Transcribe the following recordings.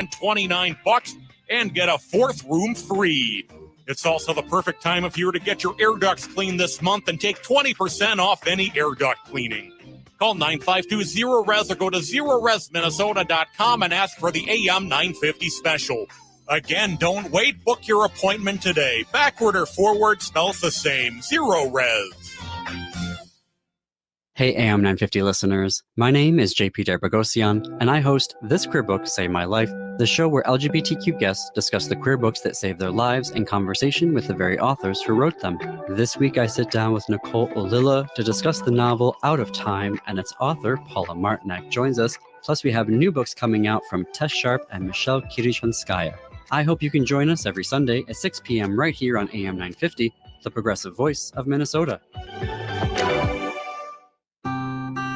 $29 and get a fourth room free. It's also the perfect time of year to get your air ducts cleaned this month and take 20% off any air duct cleaning. Call 952-0RES or go to zeroresminnesota.com and ask for the AM 950 special. Again, don't wait. Book your appointment today. Backward or forward spells the same. Zero Res. Hey AM 950 listeners, my name is JP Darbagosian, and I host This Queer Book Saved My Life, the show where LGBTQ guests discuss the queer books that saved their lives in conversation with the very authors who wrote them. This week I sit down with Nicole Olilla to discuss the novel Out of Time, and its author, Paula Martinek, joins us. Plus we have new books coming out from Tess Sharp and Michelle Kirichanskaya. I hope you can join us every Sunday at 6 p.m. right here on AM 950, the progressive voice of Minnesota.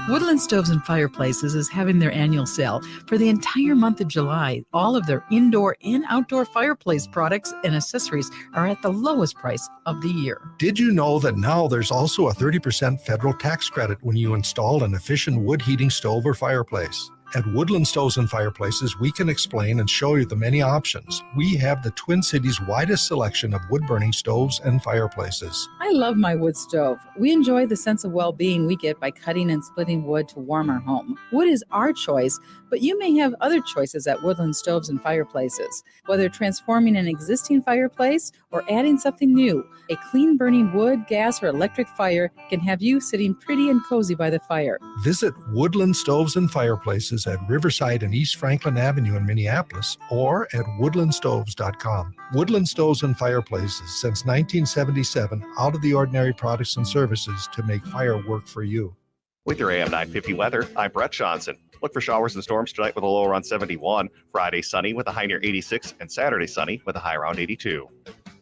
Woodland Stoves and Fireplaces is having their annual sale for the entire month of July. All of their indoor and outdoor fireplace products and accessories are at the lowest price of the year. Did you know that now there's also a 30% federal tax credit when you install an efficient wood heating stove or fireplace? At Woodland Stoves and Fireplaces, we can explain and show you the many options. We have the Twin Cities' widest selection of wood-burning stoves and fireplaces. I love my wood stove. We enjoy the sense of well-being we get by cutting and splitting wood to warm our home. Wood is our choice, but you may have other choices at Woodland Stoves and Fireplaces. Whether transforming an existing fireplace or adding something new, a clean-burning wood, gas, or electric fire can have you sitting pretty and cozy by the fire. Visit Woodland Stoves and Fireplaces at Riverside and East Franklin Avenue in Minneapolis or at woodlandstoves.com. Woodland Stoves and Fireplaces, since 1977, out of the ordinary products and services to make fire work for you. With your AM 950 weather, I'm Brett Johnson. Look for showers and storms tonight with a low around 71, Friday sunny with a high near 86, and Saturday sunny with a high around 82.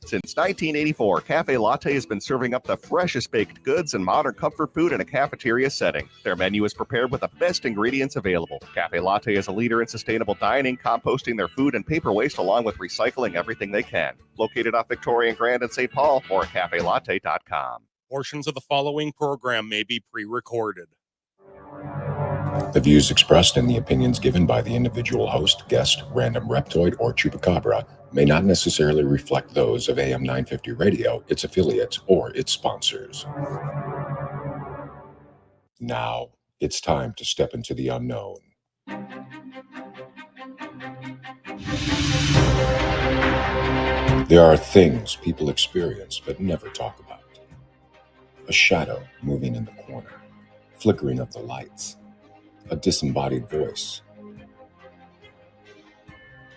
Since 1984, Cafe Latte has been serving up the freshest baked goods and modern comfort food in a cafeteria setting. Their menu is prepared with the best ingredients available. Cafe Latte is a leader in sustainable dining, composting their food and paper waste along with recycling everything they can. Located off Victoria and Grand in St. Paul or at cafelatte.com. Portions of the following program may be pre-recorded. The views expressed and the opinions given by the individual host, guest, random reptoid, or chupacabra may not necessarily reflect those of AM 950 Radio, its affiliates, or its sponsors. Now, it's time to step into the unknown. There are things people experience but never talk about. A shadow moving in the corner, flickering of the lights, a disembodied voice.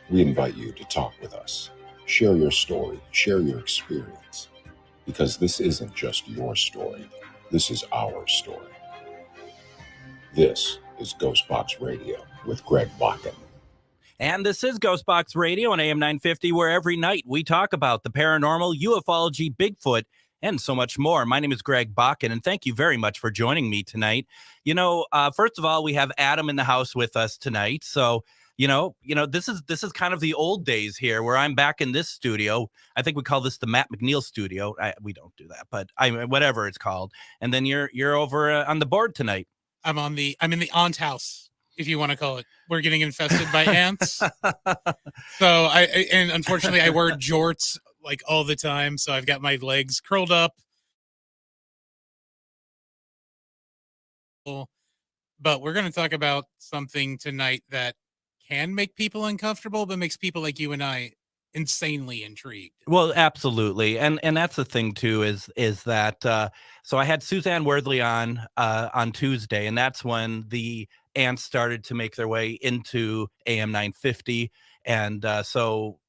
We invite you to talk with us. Share your story, share your experience, because this isn't just your story. This is our story. This is GhostBox Radio with Greg Bakun. And this is GhostBox Radio on AM 950, where every night we talk about the paranormal, ufology, Bigfoot, and so much more. My name is Greg Bakun, and thank you very much for joining me tonight. First of all, we have Adam in the house with us tonight. So, this is kind of the old days here, where I'm back in this studio. I think we call this the Matt McNeil studio. We don't do that, but whatever it's called. And then you're over on the board tonight. I'm in the aunt house, if you want to call it. We're getting infested by ants. So unfortunately I wear jorts like all the time. So I've got my legs curled up. But we're going to talk about something tonight that can make people uncomfortable, but makes people like you and I insanely intrigued. Well, absolutely. And that's the thing too, is that, so I had Suzanne Worthley on Tuesday, and that's when the ants started to make their way into AM 950. And so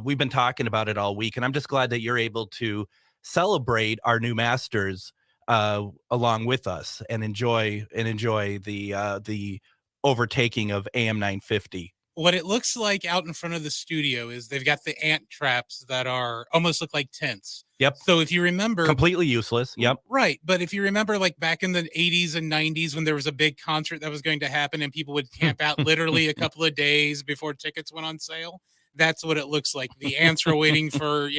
we've been talking about it all week, and I'm just glad that you're able to celebrate our new masters along with us and enjoy the overtaking of AM 950. What it looks like out in front of the studio is they've got the ant traps that are almost look like tents. Yep. So if you remember, completely useless. Yep. Right. But if you remember, like back in the 80s and 90s, when there was a big concert that was going to happen and people would camp out literally a couple of days before tickets went on sale, that's what it looks like. The ants are waiting for,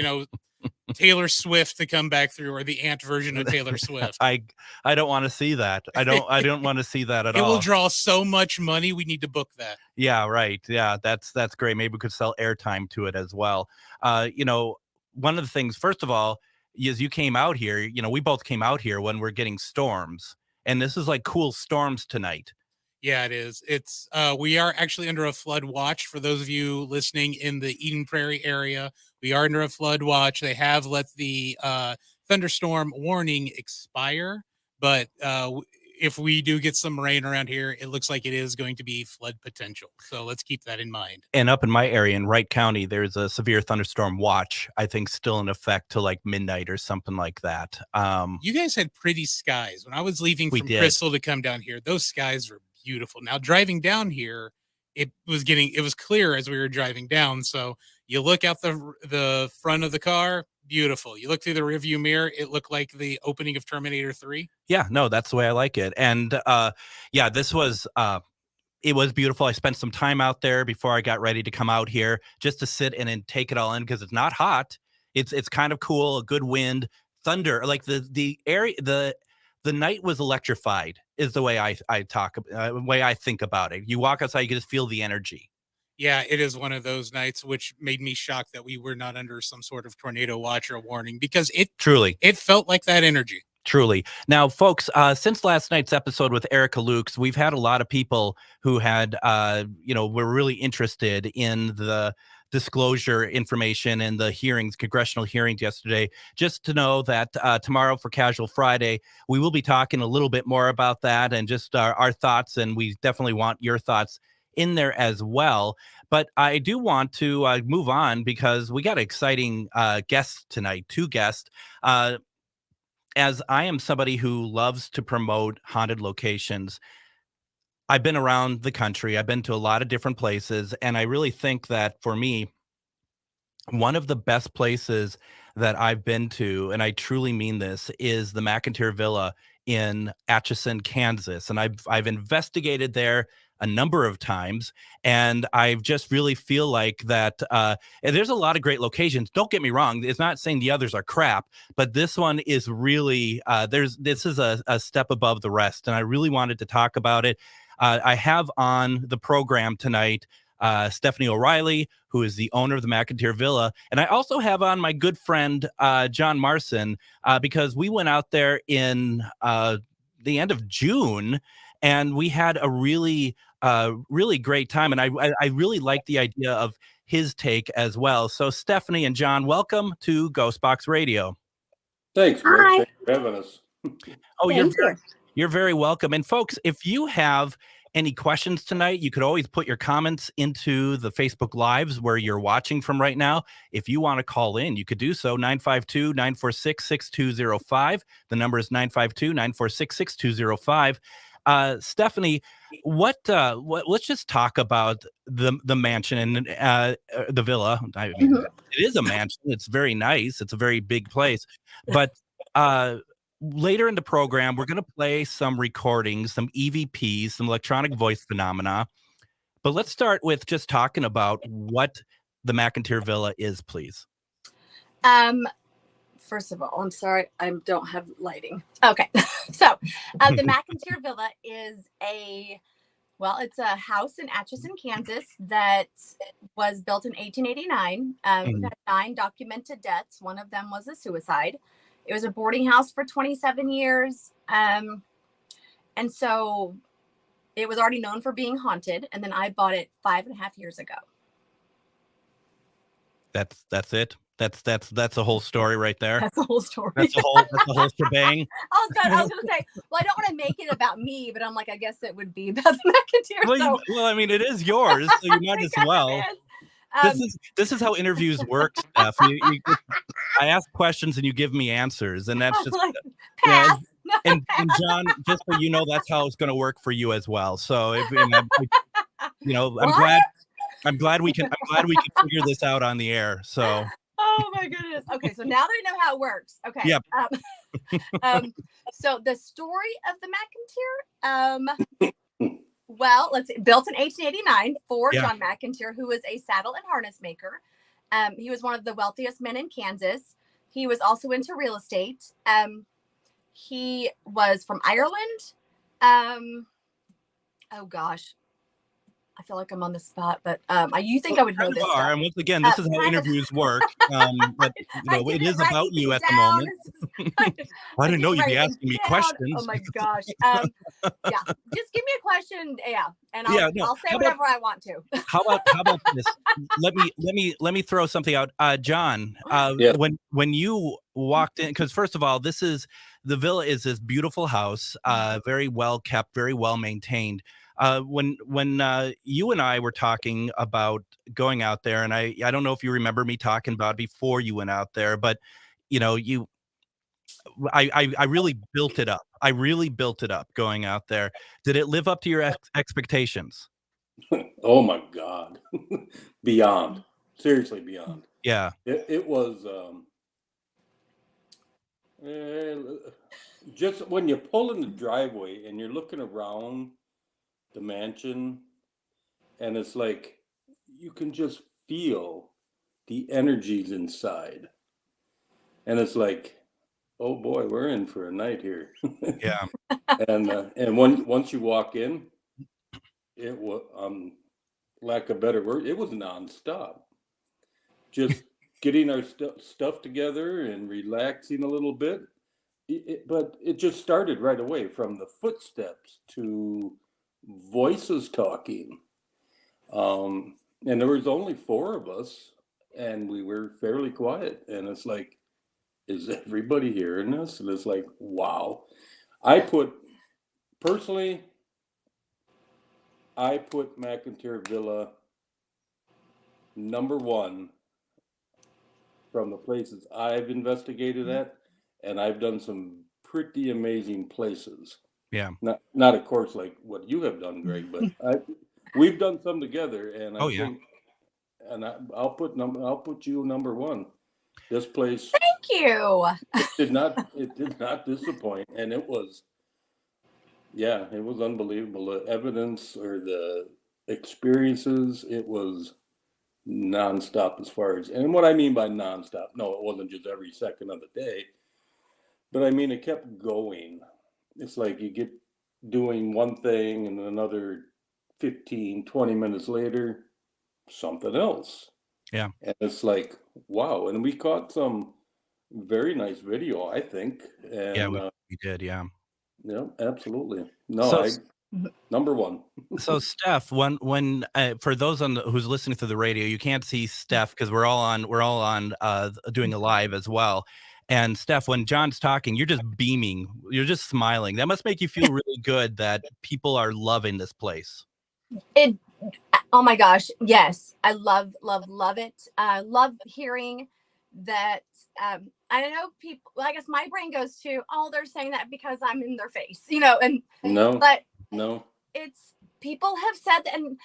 Taylor Swift to come back through, or the ant version of Taylor Swift. I don't want to see that. I don't want to see that at all. It will draw so much money. We need to book that. Yeah, right. Yeah, that's great. Maybe we could sell airtime to it as well. One of the things, first of all, is you came out here. We both came out here when we're getting storms, and this is like cool storms tonight. Yeah, it is. It's we are actually under a flood watch for those of you listening in the Eden Prairie area. We are under a flood watch. They have let the thunderstorm warning expire, but if we do get some rain around here, it looks like it is going to be flood potential. So let's keep that in mind. And up in my area in Wright County, there's a severe thunderstorm watch, I think, still in effect till like midnight or something like that. You guys had pretty skies. When I was leaving from Crystal to come down here, those skies were beautiful. Now driving down here, it was clear as we were driving down. So you look out the front of the car, beautiful. You look through the rearview mirror, it looked like the opening of Terminator 3. Yeah, no, that's the way I like it. And this was it was beautiful. I spent some time out there before I got ready to come out here just to sit and take it all in, because it's not hot. It's kind of cool, a good wind, thunder, like the area, the night was electrified is the way I way I think about it. You walk outside, you can just feel the energy. Yeah, it is one of those nights, which made me shocked that we were not under some sort of tornado watch or warning, because it felt like that energy. Truly. Now, folks, since last night's episode with Erica Lukes, we've had a lot of people who had, were really interested in the disclosure information and the congressional hearings yesterday. Just to know that tomorrow for Casual Friday, we will be talking a little bit more about that and just our thoughts, and we definitely want your thoughts in there as well. But I do want to move on, because we got an exciting guest tonight, two guests. As I am somebody who loves to promote haunted locations, I've been around the country. I've been to a lot of different places, and I really think that for me, one of the best places that I've been to, and I truly mean this, is the McInteer Villa in Atchison, Kansas. And I've investigated there a number of times, and I just really feel like that there's a lot of great locations. Don't get me wrong. It's not saying the others are crap, but this one is really, this is a step above the rest. And I really wanted to talk about it. I have on the program tonight Stephanie O'Reilly, who is the owner of the McInteer Villa. And I also have on my good friend, John Marson, because we went out there in the end of June, and we had a really great time. And I really like the idea of his take as well. So Stephanie and John, welcome to GhostBox Radio. Thanks, Greg. Hi. Thanks for having us. Oh, you're very welcome. And folks, if you have any questions tonight, you could always put your comments into the Facebook Lives where you're watching from right now. If you want to call in, you could do so, 952-946-6205. The number is 952-946-6205. Stephanie, let's just talk about the mansion and the villa. I mean, It is a mansion. It's very nice. It's a very big place. But later in the program, we're going to play some recordings, some EVPs, some electronic voice phenomena. But let's start with just talking about what the McInteer Villa is, please. First of all, I'm sorry, I don't have lighting. Okay, so the McInteer Villa is it's a house in Atchison, Kansas that was built in 1889. We've had 9 documented deaths. One of them was a suicide. It was a boarding house for 27 years. And so it was already known for being haunted. And then I bought it 5.5 years ago. That's it. That's the whole story right there. That's the whole story. That's the whole shebang. I was going to say, well, I don't want to make it about me, but I'm like, I guess it would be about the McInteer. Well, I mean, it is yours, so you might as well. This is how interviews work, Steph. I ask questions and you give me answers, and that's just pass. And John, just so you know, that's how it's going to work for you as well. So I'm glad we can figure this out on the air. So. Oh my goodness. Okay, so now that I know how it works. Okay. Yep. So the story of the McInteer, let's see, built in 1889 for John McInteer, who was a saddle and harness maker. He was one of the wealthiest men in Kansas. He was also into real estate. He was from Ireland. Oh gosh, I feel like I'm on the spot, but you think I would know this stuff. And once again, this is how interviews work. But it is about you at the moment. I didn't know you'd be asking me questions. Oh my gosh. Yeah, just give me a question. Yeah, and I'll say whatever I want to. How about this? Let me throw something out. John, when you walked in, because first of all, the villa is this beautiful house, very well kept, very well maintained. When you and I were talking about going out there, and I don't know if you remember me talking about it before you went out there, but I really built it up. I really built it up going out there. Did it live up to your expectations? Oh my God. Beyond. Seriously, beyond. Yeah. It was just when you pull in the driveway and you're looking around the mansion, and it's like you can just feel the energies inside, and it's like, oh boy, we're in for a night here. Yeah. And once you walk in, it was lack of better word, it was nonstop, just getting our stuff together and relaxing a little bit. But it just started right away, from the footsteps to voices talking, and there was only 4 of us, and we were fairly quiet, and it's like, is everybody hearing this? And it's like, wow. I put McInteer Villa number 1 from the places I've investigated at, and I've done some pretty amazing places. Yeah. Not of course like what you have done, Greg, but we've done some together, and I think, and I'll put you number 1. This place. Thank you. It did not disappoint, and it was unbelievable. The evidence or the experiences, it was nonstop as far as, and what I mean by nonstop, no, it wasn't just every second of the day, but I mean it kept going. It's like you get doing one thing and another 15, 20 minutes later, something else. Yeah. And it's like, wow. And we caught some very nice video, I think. And, yeah, we did. Yeah. Yeah, absolutely. No, number 1. So Steph, when for those who's listening to the radio, you can't see Steph because we're all on doing a live as well. And Steph, when John's talking, you're just beaming. You're just smiling. That must make you feel really good that people are loving this place. Oh my gosh. Yes. I love it. Love hearing that. I don't know, people, I guess my brain goes to, oh, they're saying that because I'm in their face, and no, it's, people have said that, and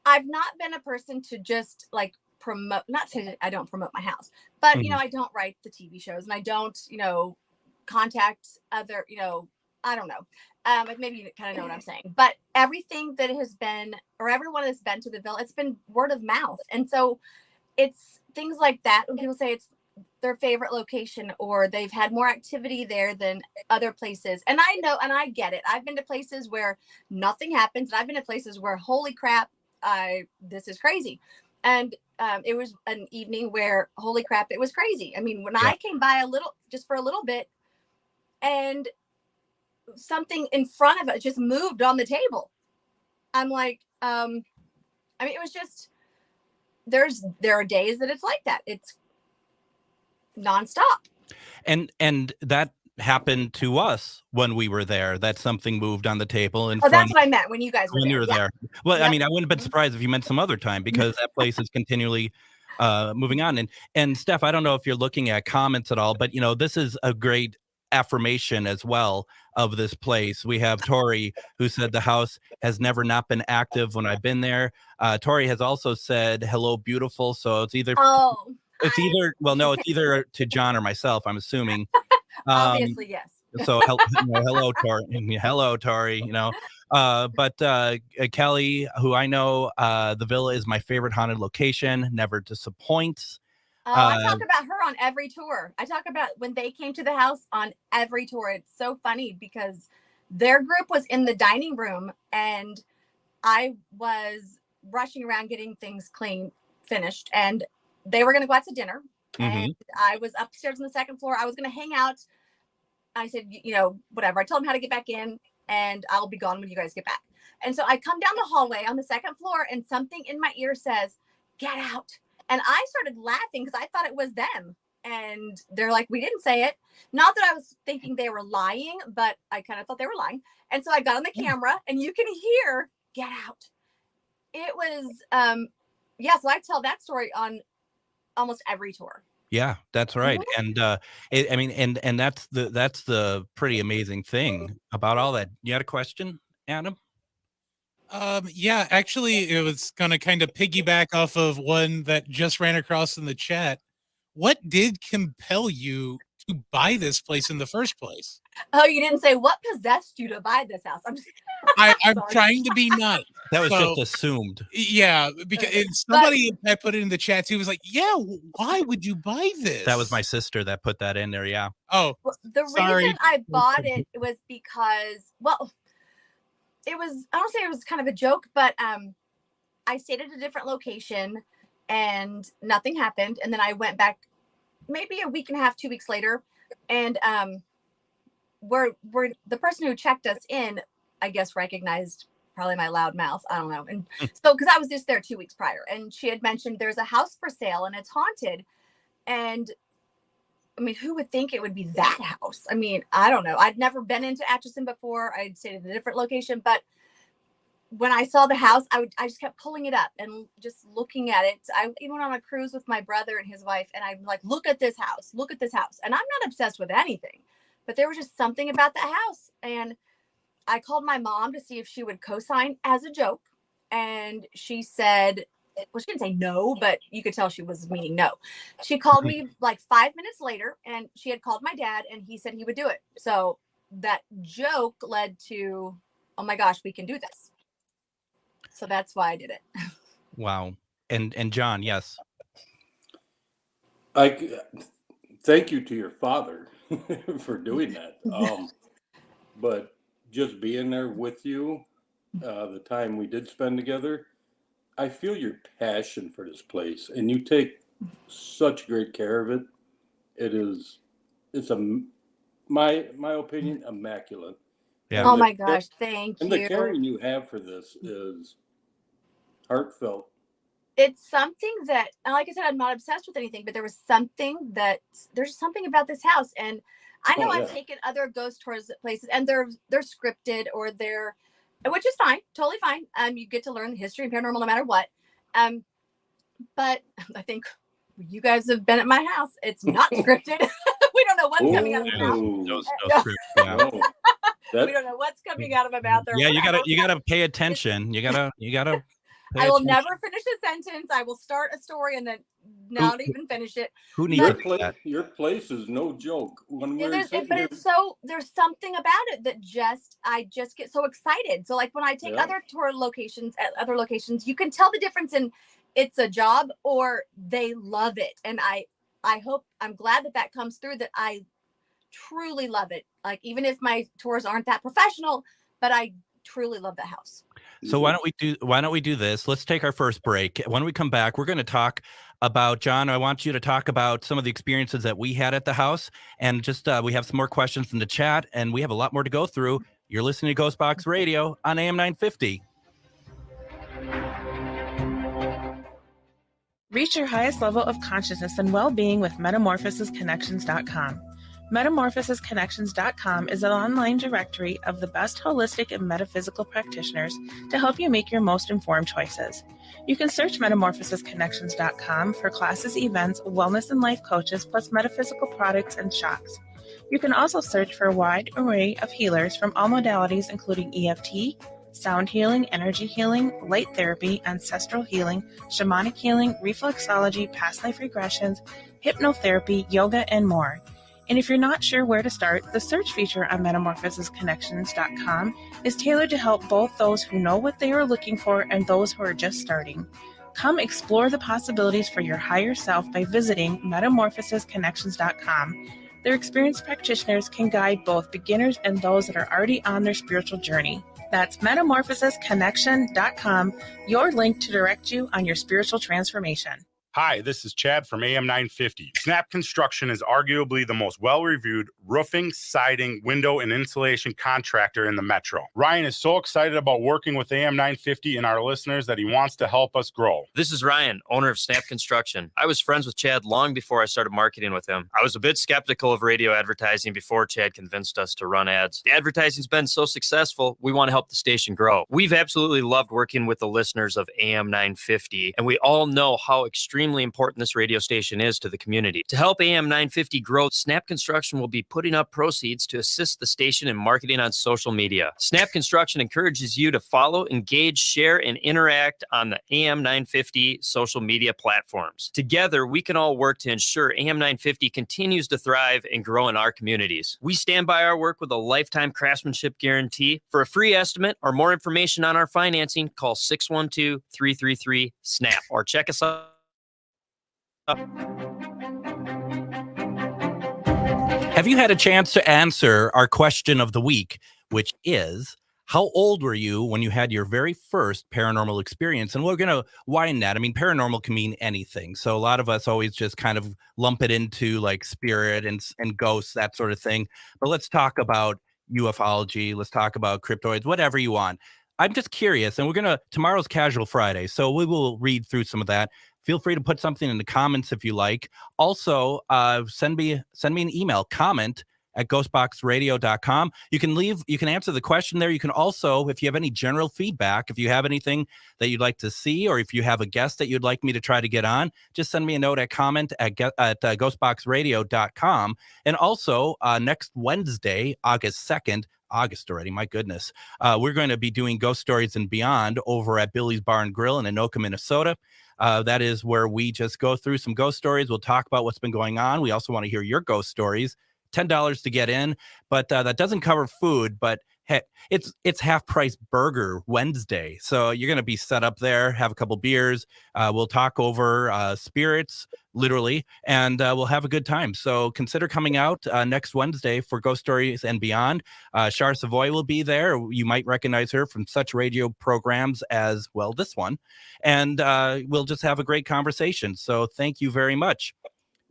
I've not been a person to just like promote, not saying that I don't promote my house, but I don't write the TV shows, and I don't, contact other, I don't know. Maybe you kind of know what I'm saying, but everything that has been, or everyone that's been to the Villa, it's been word of mouth. And so it's things like that. When people say it's their favorite location, or they've had more activity there than other places. And I know, and I get it. I've been to places where nothing happens. And I've been to places where, holy crap, this is crazy. And it was an evening where, holy crap, it was crazy. I mean, when I came by just for a little bit, and something in front of it just moved on the table. I'm like, I mean, it was just, there are days that it's like that. It's nonstop. And that happened to us when we were there, that something moved on the table. And that's what I meant when you guys were there. Well, I mean, I wouldn't have been surprised if you meant some other time, because that place is continually moving on. And Steph, I don't know if you're looking at comments at all, but this is a great affirmation as well of this place. We have Tori, who said the house has never not been active when I've been there. Tori has also said hello, beautiful. So it's either it's either to John or myself, I'm assuming. Obviously, yes. So hello, Tori. Hello, Tori. But Kelly, who I know, the Villa is my favorite haunted location. Never disappoints. Oh, I talk about her on every tour. I talk about when they came to the house on every tour. It's so funny because their group was in the dining room and I was rushing around getting things finished, and they were going to go out to dinner. And I was upstairs on the second floor. I was going to hang out. I said, whatever. I told them how to get back in, and I'll be gone when you guys get back. And so I come down the hallway on the second floor, and something in my ear says, "Get out." And I started laughing because I thought it was them. And they're like, "We didn't say it." Not that I was thinking they were lying, but I kind of thought they were lying. And so I got on the camera, and you can hear, "Get out." It was, so I tell that story on almost every tour. Yeah, that's right. And and that's the pretty amazing thing about all that. You had a question, Adam? Yeah, actually, it was going to kind of piggyback off of one that just ran across in the chat. What did compel you to buy this place in the first place? Oh, you didn't say what possessed you to buy this house. I'm trying to be nice. That was just assumed. Yeah, because somebody had put it in the chat too. Was like, "Yeah, why would you buy this?" That was my sister that put that in there. Yeah. Oh, well, the reason I bought it was because, it was, I don't say it was kind of a joke, but I stayed at a different location and nothing happened. And then I went back maybe a week and a half, 2 weeks later. And we're the person who checked us in, I guess, recognized probably my loud mouth. I don't know. And so, because I was just there 2 weeks prior, and she had mentioned there's a house for sale and it's haunted. And I mean, who would think it would be that house? I mean, I don't know. I'd never been into Atchison before. I'd stayed at a different location, but when I saw the house, I just kept pulling it up and just looking at it. I even went on a cruise with my brother and his wife, and I'm like, look at this house. Look at this house. And I'm not obsessed with anything, but there was just something about that house. And I called my mom to see if she would co-sign as a joke. And she said, well, she didn't say no, but you could tell she was meaning no. She called me like 5 minutes later, and she had called my dad, and he said he would do it. So that joke led to, oh my gosh, we can do this. So that's why I did it. Wow. And John, yes. I thank you to your father for doing that. But just being there with you, the time we did spend together, I feel your passion for this place, and you take such great care of it. It's my opinion, immaculate. Yeah. Oh my gosh, thank you. And the caring you have for this is heartfelt. It's something that, like I said, I'm not obsessed with anything, but there's something about this house. And I know I've taken other ghost tours at places, and they're scripted, or which is fine, totally fine. You get to learn the history and paranormal no matter what. But I think you guys have been at my house. It's not scripted. We don't know what's coming out of my mouth. We don't know what's coming out of my mouth. Yeah, you gotta pay attention. You gotta. I will never finish a sentence. I will start a story and then not even finish it. Who needs that? Your place is no joke. There's something about it that I just get so excited. So like when I take other tour locations at other locations, you can tell the difference in it's a job or they love it. And I'm glad that comes through, that I truly love it. Like, even if my tours aren't that professional, but I truly love the house. So why don't we do this? Let's take our first break. When we come back, we're going to talk about, John, I want you to talk about some of the experiences that we had at the house, and just we have some more questions in the chat, and we have a lot more to go through. You're listening to GhostBox Radio on AM 950. Reach your highest level of consciousness and well-being with metamorphosisconnections.com. Metamorphosisconnections.com is an online directory of the best holistic and metaphysical practitioners to help you make your most informed choices. You can search metamorphosisconnections.com for classes, events, wellness and life coaches, plus metaphysical products and shocks. You can also search for a wide array of healers from all modalities, including EFT, sound healing, energy healing, light therapy, ancestral healing, shamanic healing, reflexology, past life regressions, hypnotherapy, yoga, and more. And if you're not sure where to start, the search feature on metamorphosisconnections.com is tailored to help both those who know what they are looking for and those who are just starting. Come explore the possibilities for your higher self by visiting metamorphosisconnections.com. Their experienced practitioners can guide both beginners and those that are already on their spiritual journey. That's metamorphosisconnection.com, your link to direct you on your spiritual transformation. Hi, this is Chad from AM 950. Snap Construction is arguably the most well-reviewed roofing, siding, window, and insulation contractor in the metro. Ryan is so excited about working with AM 950 and our listeners that he wants to help us grow. This is Ryan, owner of Snap Construction. I was friends with Chad long before I started marketing with him. I was a bit skeptical of radio advertising before Chad convinced us to run ads. The advertising's been so successful, we want to help the station grow. We've absolutely loved working with the listeners of AM 950, and we all know how extremely important this radio station is to the community. To help AM 950 grow, Snap Construction will be putting up proceeds to assist the station in marketing on social media. Snap Construction encourages you to follow, engage, share, and interact on the AM 950 social media platforms. Together, we can all work to ensure AM 950 continues to thrive and grow in our communities. We stand by our work with a lifetime craftsmanship guarantee. For a free estimate or more information on our financing, call 612-333-SNAP or check us out. Have you had a chance to answer our question of the week, which is, how old were you when you had your very first paranormal experience? And we're going to widen that. I mean, paranormal can mean anything. So a lot of us always just kind of lump it into like spirit and ghosts, that sort of thing. But let's talk about ufology. Let's talk about cryptoids, whatever you want. I'm just curious, and tomorrow's Casual Friday, so we will read through some of that. Feel free to put something in the comments if you like. Also, send me an email, comment@ghostboxradio.com. You can answer the question there. You can also, if you have any general feedback, if you have anything that you'd like to see, or if you have a guest that you'd like me to try to get on, just send me a note at comment@ghostboxradio.com. And also, next Wednesday, August 2nd, August already, my goodness. We're going to be doing Ghost Stories and Beyond over at Billy's Bar and Grill in Anoka, Minnesota. That is where we just go through some ghost stories. We'll talk about what's been going on. We also want to hear your ghost stories. $10 to get in, but that doesn't cover food. But hey, it's half price burger Wednesday, so you're going to be set up there, have a couple beers. We'll talk over spirits, literally, and we'll have a good time. So consider coming out next Wednesday for Ghost Stories and Beyond. Char Savoy will be there. You might recognize her from such radio programs as, well, this one. And we'll just have a great conversation. So thank you very much.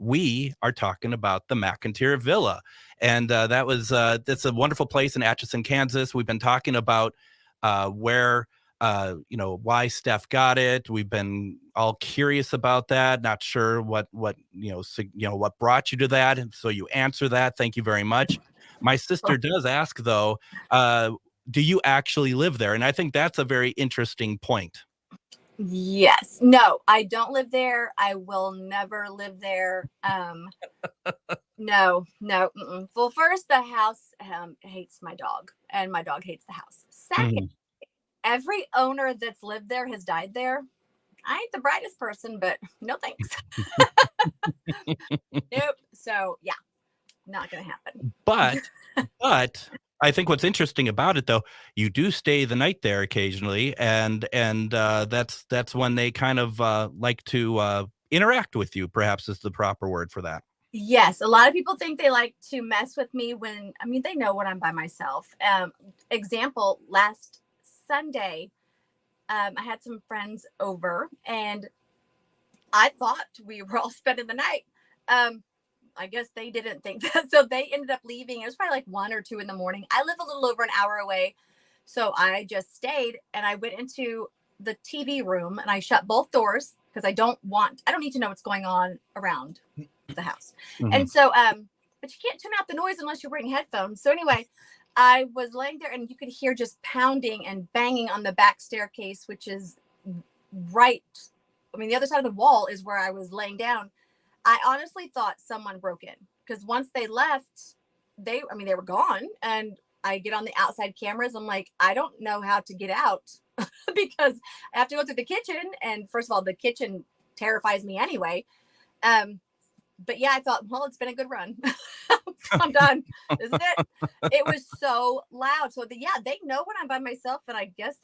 We are talking about the McInteer Villa. And that's a wonderful place in Atchison, Kansas. We've been talking about where why Steph got it. We've been all curious about that. Not sure what brought you to that. And so you answer that. Thank you very much. My sister does ask, though, do you actually live there? And I think that's a very interesting point. Yes. No, I don't live there. I will never live there. No. Well, first, the house hates my dog, and my dog hates the house. Second, every owner that's lived there has died there. I ain't the brightest person, but no thanks. Nope. So yeah, not gonna happen. But I think what's interesting about it, though, you do stay the night there occasionally, and that's when they kind of like to interact with you, perhaps is the proper word for that. Yes, a lot of people think they like to mess with me they know when I'm by myself. Example, last Sunday, I had some friends over, and I thought we were all spending the night. I guess they didn't think that. So they ended up leaving. It was probably like 1 or 2 in the morning. I live a little over an hour away. So I just stayed, and I went into the TV room, and I shut both doors because I don't need to know what's going on around the house. Mm-hmm. And so, but you can't tune out the noise unless you're wearing headphones. So anyway, I was laying there, and you could hear just pounding and banging on the back staircase, which is the other side of the wall is where I was laying down. I honestly thought someone broke in, because once they left, they were gone. And I get on the outside cameras. I'm like, I don't know how to get out because I have to go through the kitchen. And first of all, the kitchen terrifies me anyway. but yeah, I thought, well, it's been a good run. I'm done. This is it. It was so loud. So they know when I'm by myself, and I guess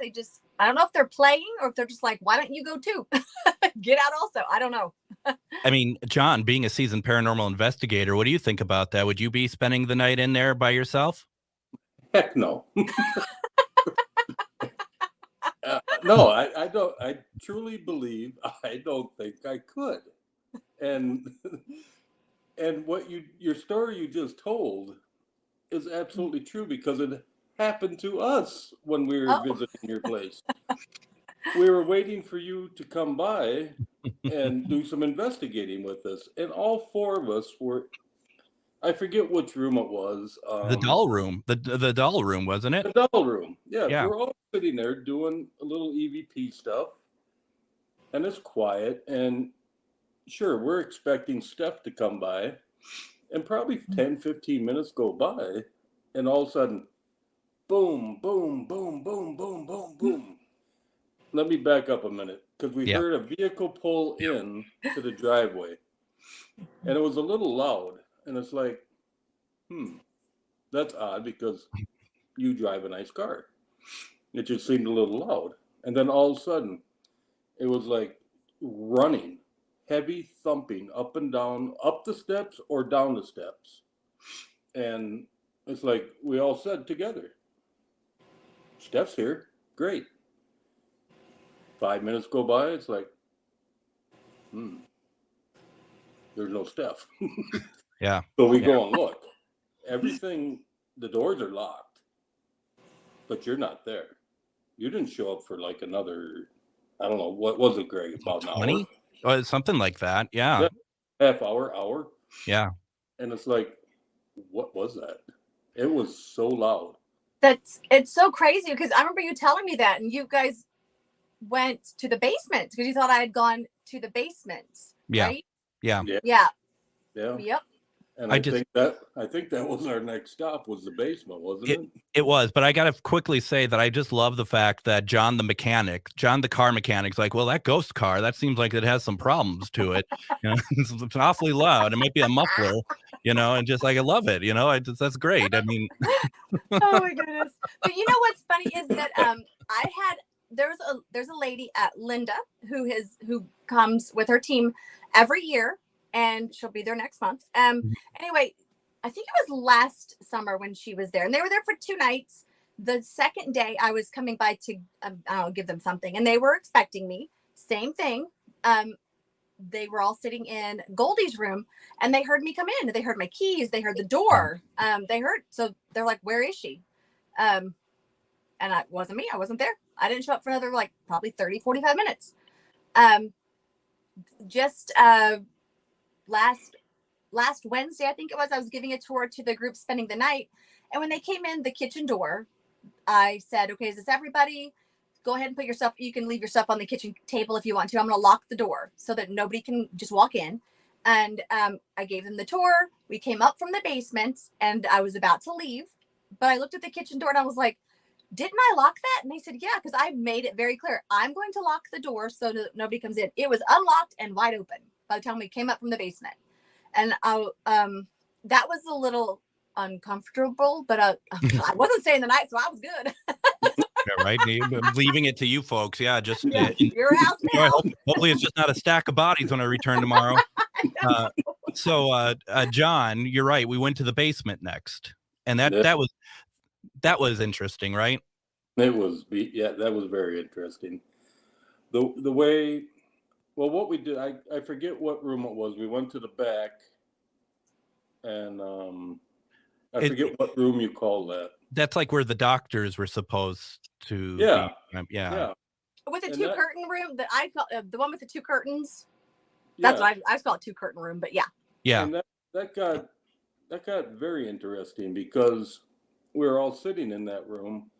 I don't know if they're playing or if they're just like, why don't you go too? Get out also. I don't know. I mean, John, being a seasoned paranormal investigator, what do you think about that? Would you be spending the night in there by yourself? Heck no. No, I don't. I truly believe I don't think I could. And what your story you just told is absolutely true, because it happened to us when we were visiting your place. We were waiting for you to come by and do some investigating with us, and all four of us were. I forget which room it was. The doll room. The doll room, wasn't it? The doll room. Yeah, Yeah. we're all sitting there doing a little EVP stuff, and it's quiet. And sure, we're expecting Steph to come by, and probably 10, 15 minutes go by, and all of a sudden, boom, boom, boom, boom, boom, boom, boom. Let me back up a minute, because we heard a vehicle pull in to the driveway, and it was a little loud. And it's like, that's odd, because you drive a nice car. It just seemed a little loud. And then all of a sudden, it was like running, heavy thumping up and down, up the steps or down the steps. And it's like we all said together, Steph's here. Great. 5 minutes go by. It's like, there's no Steph. Yeah. So we go and look. Everything, the doors are locked, but you're not there. You didn't show up for like another, I don't know, what was it, Greg? About 20? Oh, something like that. Yeah. Half hour. Yeah. And it's like, what was that? It was so loud. It's so crazy, because I remember you telling me that, and you guys went to the basement because you thought I had gone to the basement. Yeah. Right? Yeah. Yep. And I think that was our next stop, was the basement, wasn't it? It was, but I got to quickly say that I just love the fact that John the car mechanic's like, well, that ghost car, that seems like it has some problems to it. You know, it's awfully loud. It might be a muffler, and just like, I love it. That's great. I mean, oh my goodness. But you know what's funny is that there's a lady at Linda who comes with her team every year, and she'll be there next month. Anyway, I think it was last summer when she was there, and they were there for 2 nights. The second day I was coming by to give them something, and they were expecting me. Same thing. They were all sitting in Goldie's room, and they heard me come in. They heard my keys. They heard the door. So they're like, where is she? And it wasn't me. I wasn't there. I didn't show up for another probably 30, 45 minutes. Last Wednesday, I think it was, I was giving a tour to the group spending the night. And when they came in the kitchen door, I said, okay, is this everybody? Go ahead and you can leave your stuff on the kitchen table if you want to. I'm going to lock the door so that nobody can just walk in. And I gave them the tour. We came up from the basement, and I was about to leave, but I looked at the kitchen door and I was like, didn't I lock that? And they said, yeah, because I made it very clear. I'm going to lock the door so that nobody comes in. It was unlocked and wide open by the time we came up from the basement. And that was a little uncomfortable, but I wasn't staying the night, so I was good. Yeah, right. Leaving it to you folks. Yeah, just your house now. Hopefully it's just not a stack of bodies when I return tomorrow. John, you're right. We went to the basement next, and that was interesting, right? It was, that was very interesting. The way, well, what we did, I forget what room it was. We went to the back, and I forget what room you call that. That's like where the doctors were supposed to. Yeah. Yeah. With a curtain room that I call the one with the 2 curtains. That's what I call it, 2 curtain room. But yeah. Yeah. And that got very interesting because we were all sitting in that room,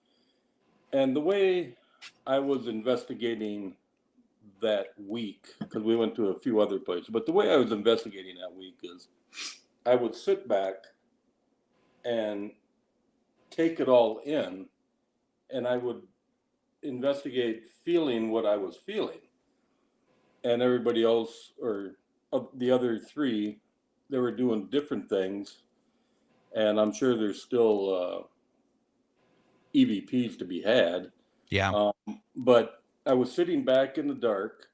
and the way I was investigating that week, because we went to a few other places, but the way I was investigating that week is I would sit back and take it all in, and I would investigate feeling what I was feeling. And everybody else, or the other 3, they were doing different things, and I'm sure there's still EVPs to be had. Yeah. But I was sitting back in the dark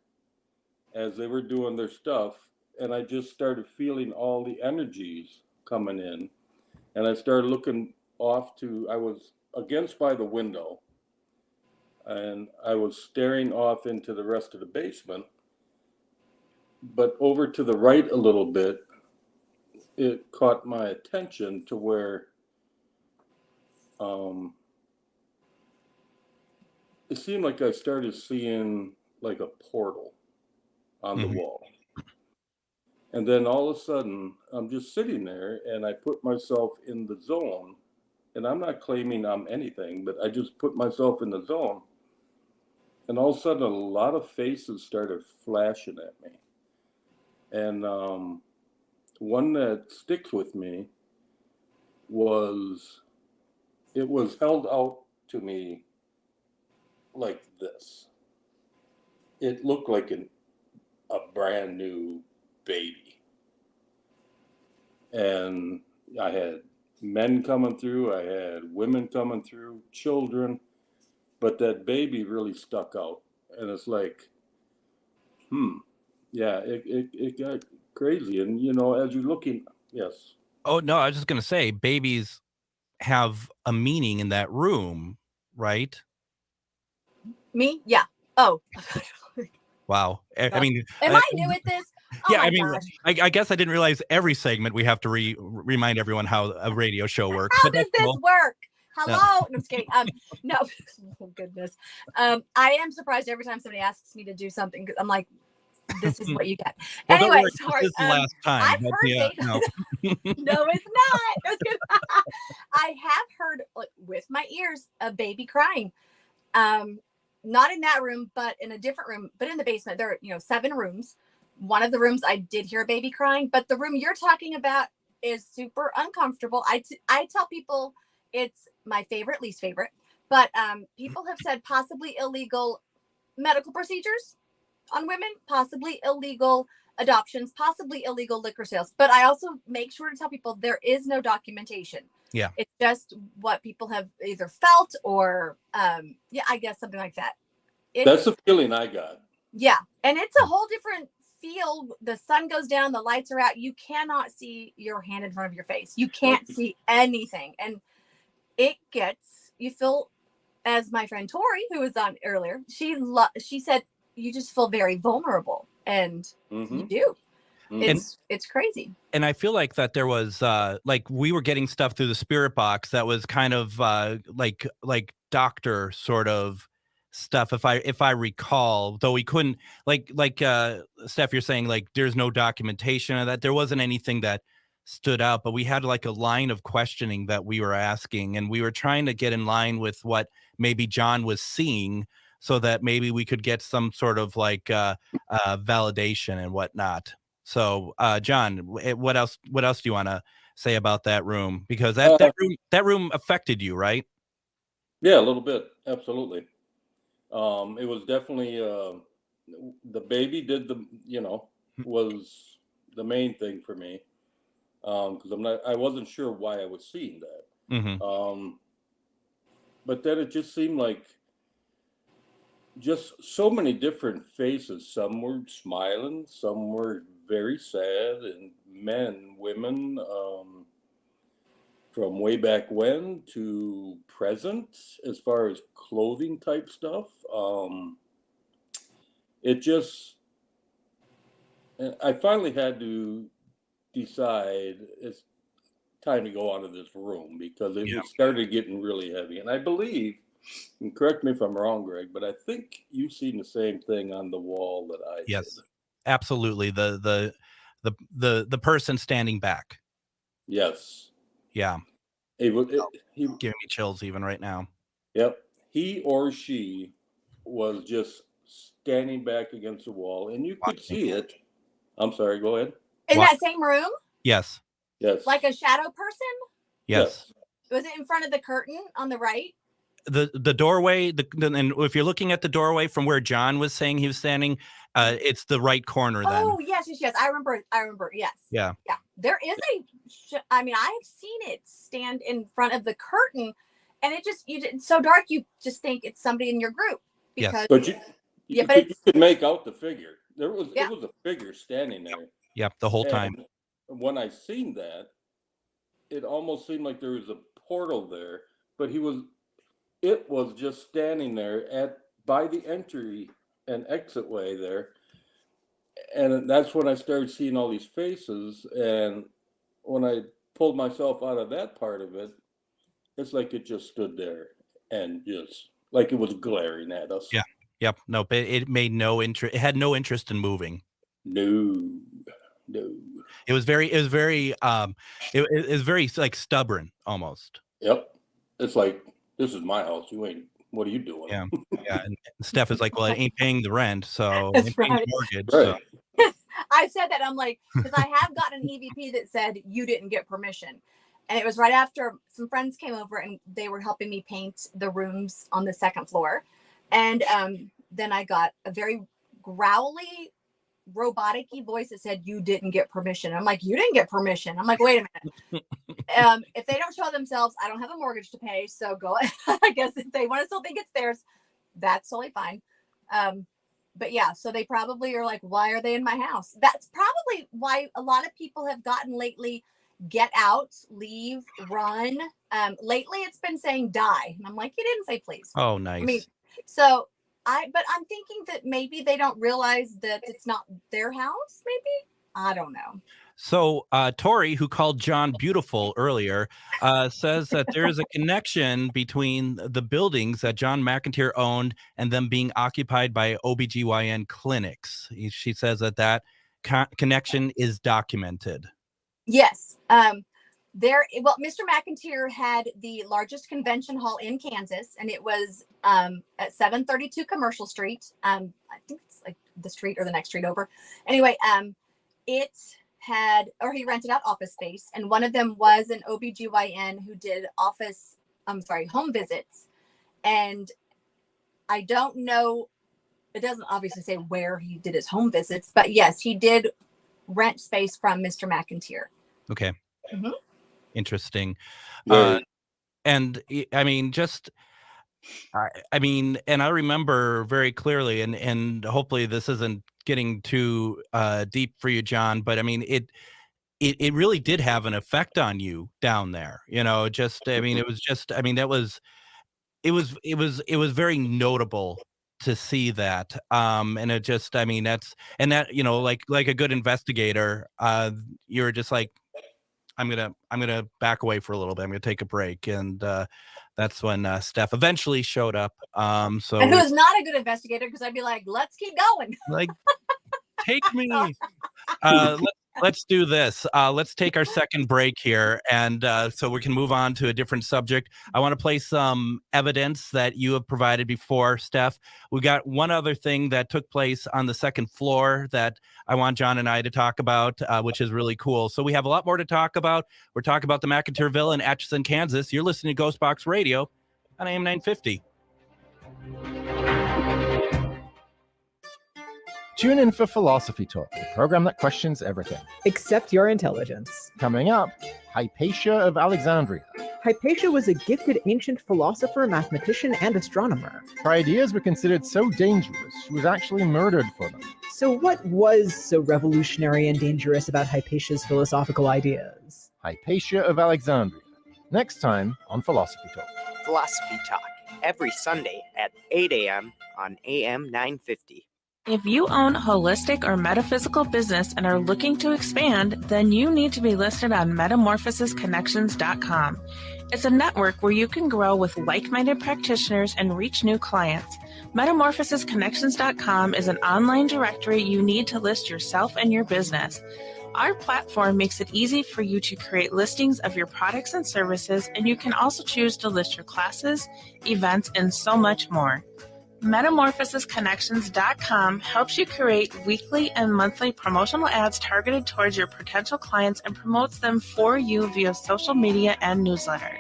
as they were doing their stuff, and I just started feeling all the energies coming in. And I started looking off I was against by the window, and I was staring off into the rest of the basement. But over to the right a little bit, it caught my attention to where it seemed like I started seeing like a portal on the wall. And then all of a sudden, I'm just sitting there and I put myself in the zone. And I'm not claiming I'm anything, but I just put myself in the zone. And all of a sudden, a lot of faces started flashing at me. And one that sticks with me was held out to me like this. It looked like a brand new baby. And I had men coming through, I had women coming through, children, but that baby really stuck out. And it's like, yeah, it got crazy. And, you know, as you're looking, yes. Oh, no, I was just going to say, babies have a meaning in that room, right? Me? Yeah. Oh. Wow. I mean, am I new at this? Oh, yeah, my I mean, gosh. I guess I didn't realize every segment we have to remind everyone how a radio show works. How but does that's this cool. work? Hello? No, I'm just kidding. No, oh, goodness. I am surprised every time somebody asks me to do something. I'm like, this is what you get. Well, don't Anyway, worry, sorry. This is the last time. I've but heard yeah, baby- no. No, it's not. I have heard with my ears a baby crying. Not in that room, but in a different room, but in the basement. There are, 7 rooms. One of the rooms I did hear a baby crying, but the room you're talking about is super uncomfortable. I tell people it's my favorite, least favorite, but people have said possibly illegal medical procedures on women, possibly illegal adoptions, possibly illegal liquor sales. But I also make sure to tell people there is no documentation. Yeah. It's just what people have either felt or, I guess something like that. That's the feeling I got. Yeah. And it's a whole different feel. The sun goes down, the lights are out. You cannot see your hand in front of your face. You can't see anything. And you feel, as my friend Tori, who was on earlier, she said, you just feel very vulnerable. And you do. It's crazy. And I feel like that there was like we were getting stuff through the spirit box that was kind of like doctor sort of stuff, if I recall, though we couldn't like Steph, you're saying like there's no documentation of that. There wasn't anything that stood out, but we had like a line of questioning that we were asking, and we were trying to get in line with what maybe John was seeing, so that maybe we could get some sort of like validation and whatnot. So, John, what else do you want to say about that room? Because that room affected you, right? Yeah, a little bit. Absolutely. It was definitely the baby was the main thing for me. Because I wasn't sure why I was seeing that. Mm-hmm. But then it just seemed like just so many different faces. Some were smiling, some were very sad, and men, women, from way back when to present, as far as clothing type stuff. I finally had to decide it's time to go out of this room, because it started getting really heavy. And I believe, and correct me if I'm wrong, Greg, but I think you've seen the same thing on the wall that I did. Absolutely. The person standing back. Yes. Yeah. He giving me chills even right now. Yep. He or she was just standing back against the wall, and you could see it. I'm sorry, go ahead. In that same room? Yes. Yes. Like a shadow person? Yes. Was it in front of the curtain on the right? the doorway, and if you're looking at the doorway from where John was saying he was standing, it's the right corner then. Oh, yes. I remember. Yes. Yeah. Yeah. There is I mean, I have seen it stand in front of the curtain, and it's so dark you just think it's somebody in your group. Because, but you could make out the figure. It was a figure standing there. Yep, the whole time. And when I seen that, it almost seemed like there was a portal there, but it was just standing there by the entry and exit way there. And that's when I started seeing all these faces. And when I pulled myself out of that part of it, it's like it just stood there and just like it was glaring at us. Yeah. Yep. No, but it made no interest. It had no interest in moving. No. It was very like stubborn almost. Yep. It's like, this is my house. What are you doing? Yeah. Yeah. And Steph is like, well, it ain't paying the rent. So That's it ain't paying right. the mortgage. Right. So. I said that. I'm like, because I have gotten an EVP that said you didn't get permission. And it was right after some friends came over and they were helping me paint the rooms on the second floor. And then I got a very growly, robotic-y voice that said, you didn't get permission. I'm like, you didn't get permission. I'm like, wait a minute. If they don't show themselves, I don't have a mortgage to pay. So go ahead. I guess if they want to still think it's theirs, that's totally fine. But yeah, so they probably are like, why are they in my house? That's probably why a lot of people have gotten lately, get out, leave, run. Lately it's been saying die. And I'm like, you didn't say please. Oh, nice. I mean, so but I'm thinking that maybe they don't realize that it's not their house. Maybe, I don't know. So Tori, who called John beautiful earlier, says that there is a connection between the buildings that John McInteer owned and them being occupied by OBGYN clinics. She says that connection is documented. Yes. Mr. McInteer had the largest convention hall in Kansas, and it was at 732 Commercial Street. I think it's like the street or the next street over. Anyway, he rented out office space, and one of them was an OBGYN who did home visits. And I don't know, it doesn't obviously say where he did his home visits, but yes, he did rent space from Mr. McInteer. Okay. Mm-hmm. Interesting. Right. And I mean, and I remember very clearly, and hopefully this isn't getting too deep for you, John, but I mean, it really did have an effect on you down there, it was very notable to see that. And it just, I mean, that, like a good investigator, you're just like, I'm gonna back away for a little bit. I'm gonna take a break, and that's when Steph eventually showed up. And who's not a good investigator, because I'd be like, let's keep going. Like, take me. Let's do this. Let's take our second break here, and so we can move on to a different subject. I want to play some evidence that you have provided before, Steph. We got one other thing that took place on the second floor that I want John and I to talk about, which is really cool. So we have a lot more to talk about. We're talking about the McInteer Villa in Atchison, Kansas. You're listening to GhostBox Radio on AM 950. Tune in for Philosophy Talk, the program that questions everything. Except your intelligence. Coming up, Hypatia of Alexandria. Hypatia was a gifted ancient philosopher, mathematician, and astronomer. Her ideas were considered so dangerous, she was actually murdered for them. So what was so revolutionary and dangerous about Hypatia's philosophical ideas? Hypatia of Alexandria. Next time on Philosophy Talk. Philosophy Talk, every Sunday at 8 a.m. on AM 950. If you own a holistic or metaphysical business and are looking to expand, then you need to be listed on metamorphosisconnections.com. It's a network where you can grow with like-minded practitioners and reach new clients. Metamorphosisconnections.com is an online directory you need to list yourself and your business. Our platform makes it easy for you to create listings of your products and services, and you can also choose to list your classes, events, and so much more. Metamorphosisconnections.com helps you create weekly and monthly promotional ads targeted towards your potential clients and promotes them for you via social media and newsletter.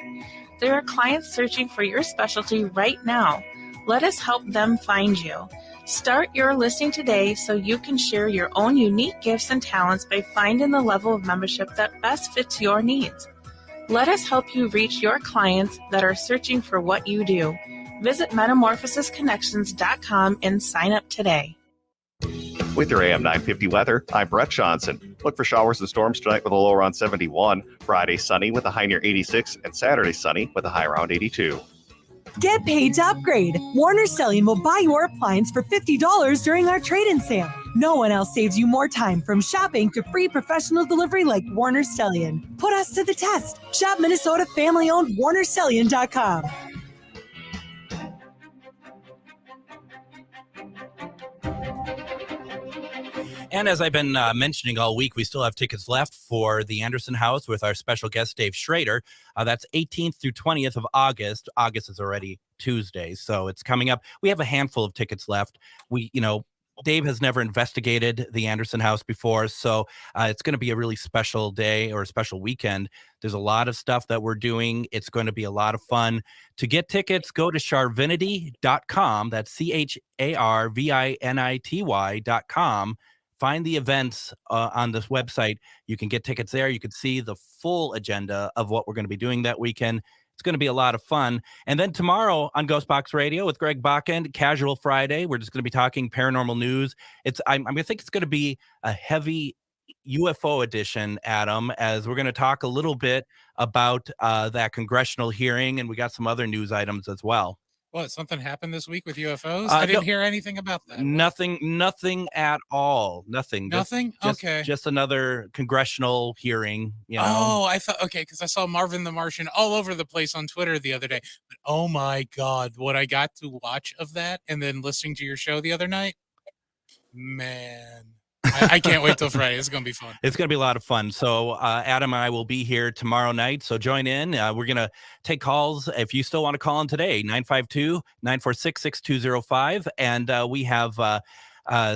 There are clients searching for your specialty right now. Let us help them find you. Start your listing today so you can share your own unique gifts and talents by finding the level of membership that best fits your needs. Let us help you reach your clients that are searching for what you do. Visit metamorphosisconnections.com and sign up today. With your AM 950 weather, I'm Brett Johnson. Look for showers and storms tonight with a low around 71. Friday sunny with a high near 86, and Saturday sunny with a high around 82. Get paid to upgrade. Warner Stellian will buy your appliance for $50 during our trade-in sale. No one else saves you more time from shopping to free professional delivery like Warner Stellian. Put us to the test. Shop Minnesota family-owned WarnerStellian.com. And as I've been mentioning all week, we still have tickets left for the Anderson House with our special guest, Dave Schrader. That's 18th through 20th of August. August is already Tuesday, so it's coming up. We have a handful of tickets left. Dave has never investigated the Anderson House before, so it's going to be a really special day or a special weekend. There's a lot of stuff that we're doing. It's going to be a lot of fun. To get tickets, go to charvinity.com. That's CHARVINITY.com. Find the events on this website. You can get tickets there. You can see the full agenda of what we're going to be doing that weekend. It's going to be a lot of fun. And then tomorrow on GhostBox Radio with Greg Bakun, Casual Friday, we're just going to be talking paranormal news. I think it's going to be a heavy UFO edition, Adam, as we're going to talk a little bit about that congressional hearing, and we got some other news items as well. What, something happened this week with UFOs? I didn't hear anything about that. Nothing at all. Nothing. Okay. Just another congressional hearing. Oh, I thought, okay, because I saw Marvin the Martian all over the place on Twitter the other day. But oh my God, what I got to watch of that and then listening to your show the other night, man. I can't wait till Friday. It's going to be fun. It's going to be a lot of fun. So Adam and I will be here tomorrow night. So join in. We're going to take calls. If you still want to call in today, 952-946-6205. And we have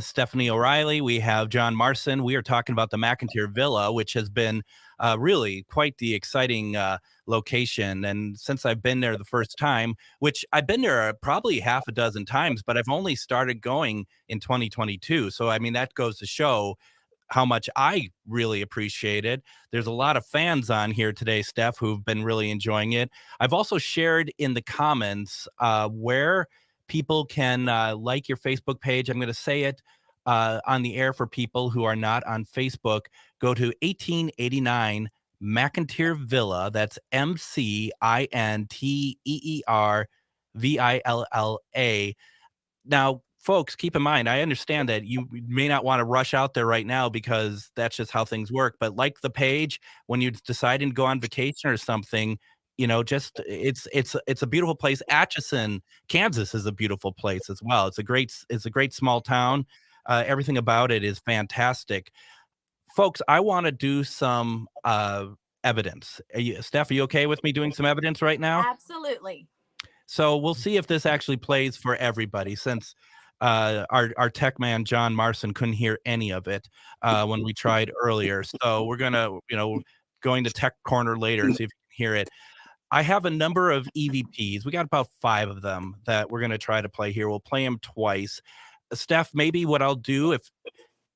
Stephanie O'Reilly. We have John Marson. We are talking about the McInteer Villa, which has been really quite the exciting location. And since I've been there the first time, which I've been there probably half a dozen times, but I've only started going in 2022. So, I mean, that goes to show how much I really appreciate it. There's a lot of fans on here today, Steph, who've been really enjoying it. I've also shared in the comments where people can like your Facebook page. I'm going to say it on the air for people who are not on Facebook. Go to 1889 McInteer Villa. That's McInteer Villa. Now, folks, keep in mind, I understand that you may not want to rush out there right now because that's just how things work. But like the page, when you're deciding to go on vacation or something, just it's a beautiful place. Atchison, Kansas is a beautiful place as well. It's a great small town. Everything about it is fantastic. Folks, I want to do some evidence. Steph, are you okay with me doing some evidence right now? Absolutely. So we'll see if this actually plays for everybody, since our tech man, John Marson, couldn't hear any of it when we tried earlier. So we're going to, going to Tech Corner later, see if you can hear it. I have a number of EVPs. We got about 5 of them that we're going to try to play here. We'll play them twice. Steph, maybe what I'll do,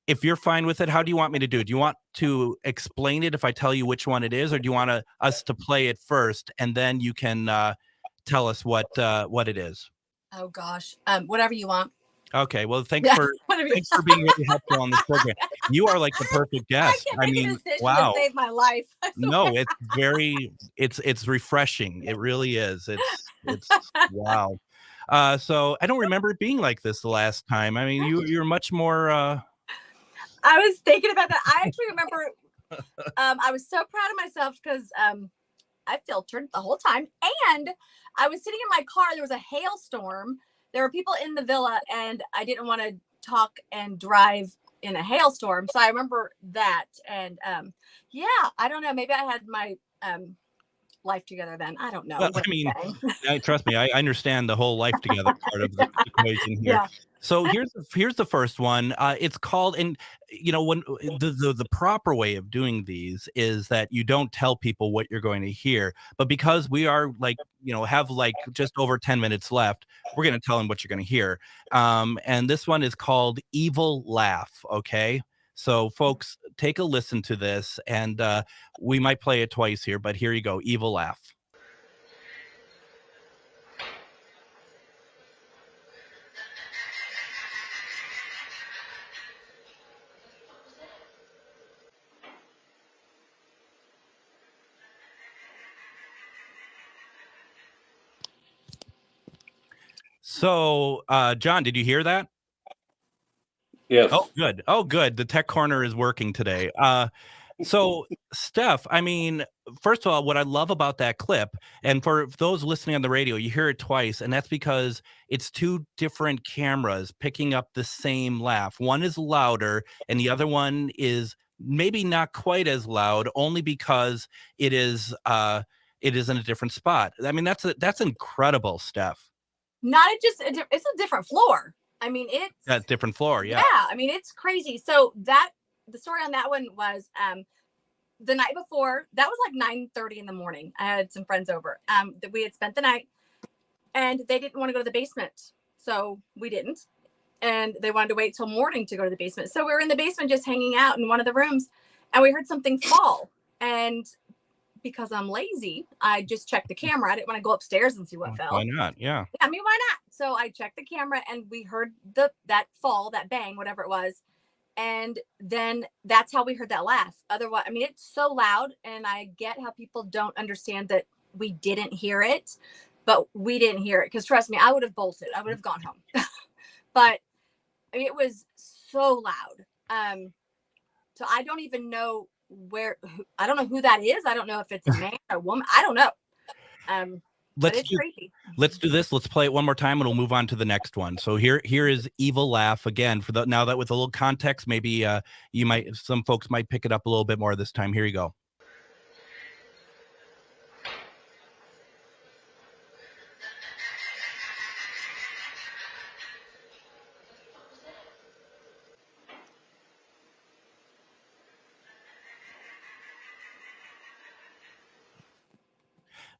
if you're fine with it, how do you want me to do it? Do you want to explain it if I tell you which one it is, or do you want us to play it first and then you can tell us what it is? Oh gosh, whatever you want. Okay, well, thanks for being really helpful on this program. You are like the perfect guest. I mean, wow, to save my life. No, it's refreshing. It really is. It's wow. So I don't remember it being like this the last time. I mean, you're much more. I was thinking about that. I actually remember. I was so proud of myself because I filtered the whole time, and I was sitting in my car. There was a hailstorm. There were people in the villa, and I didn't want to talk and drive in a hailstorm. So I remember that. And yeah, I don't know. Maybe I had my life together then. I don't know. Well, what I mean, I'm saying. trust me, I understand the whole life together part of the equation here. Yeah. So here's the first one. It's called, and when the proper way of doing these is that you don't tell people what you're going to hear, but because we are have just over 10 minutes left, we're going to tell them what you're going to hear. And this one is called Evil Laugh. Okay. So folks, take a listen to this, and we might play it twice here, but here you go. Evil Laugh. So, John, did you hear that? Yes. Oh, good. Oh, good. The tech corner is working today. So, Steph, I mean, first of all, what I love about that clip, and for those listening on the radio, you hear it twice, and that's because it's two different cameras picking up the same laugh. One is louder, and the other one is maybe not quite as loud, only because it is in a different spot. I mean, that's incredible, Steph. It's a different floor. I mean, it's a different floor. Yeah. Yeah. I mean, it's crazy. So the story on that one was the night before. That was like 9:30 in the morning. I had some friends over that we had spent the night, and they didn't want to go to the basement, so we didn't. And they wanted to wait till morning to go to the basement. So we were in the basement just hanging out in one of the rooms, and we heard something fall. And because I'm lazy, I just checked the camera. I didn't want to go upstairs and see what fell. Why not? Yeah. I mean, why not? So I checked the camera, and we heard that fall, that bang, whatever it was. And then that's how we heard that laugh. Otherwise, I mean, it's so loud, and I get how people don't understand that we didn't hear it, but we didn't hear it. Because trust me, I would have bolted. I would have gone home. But I mean, it was so loud. So I don't even know I don't know who that is. I don't know if it's a man or a woman. I don't know. But it's crazy. Let's do this. Let's play it one more time, and we'll move on to the next one. So here is Evil Laugh again. Now that with a little context, maybe some folks might pick it up a little bit more this time. Here you go.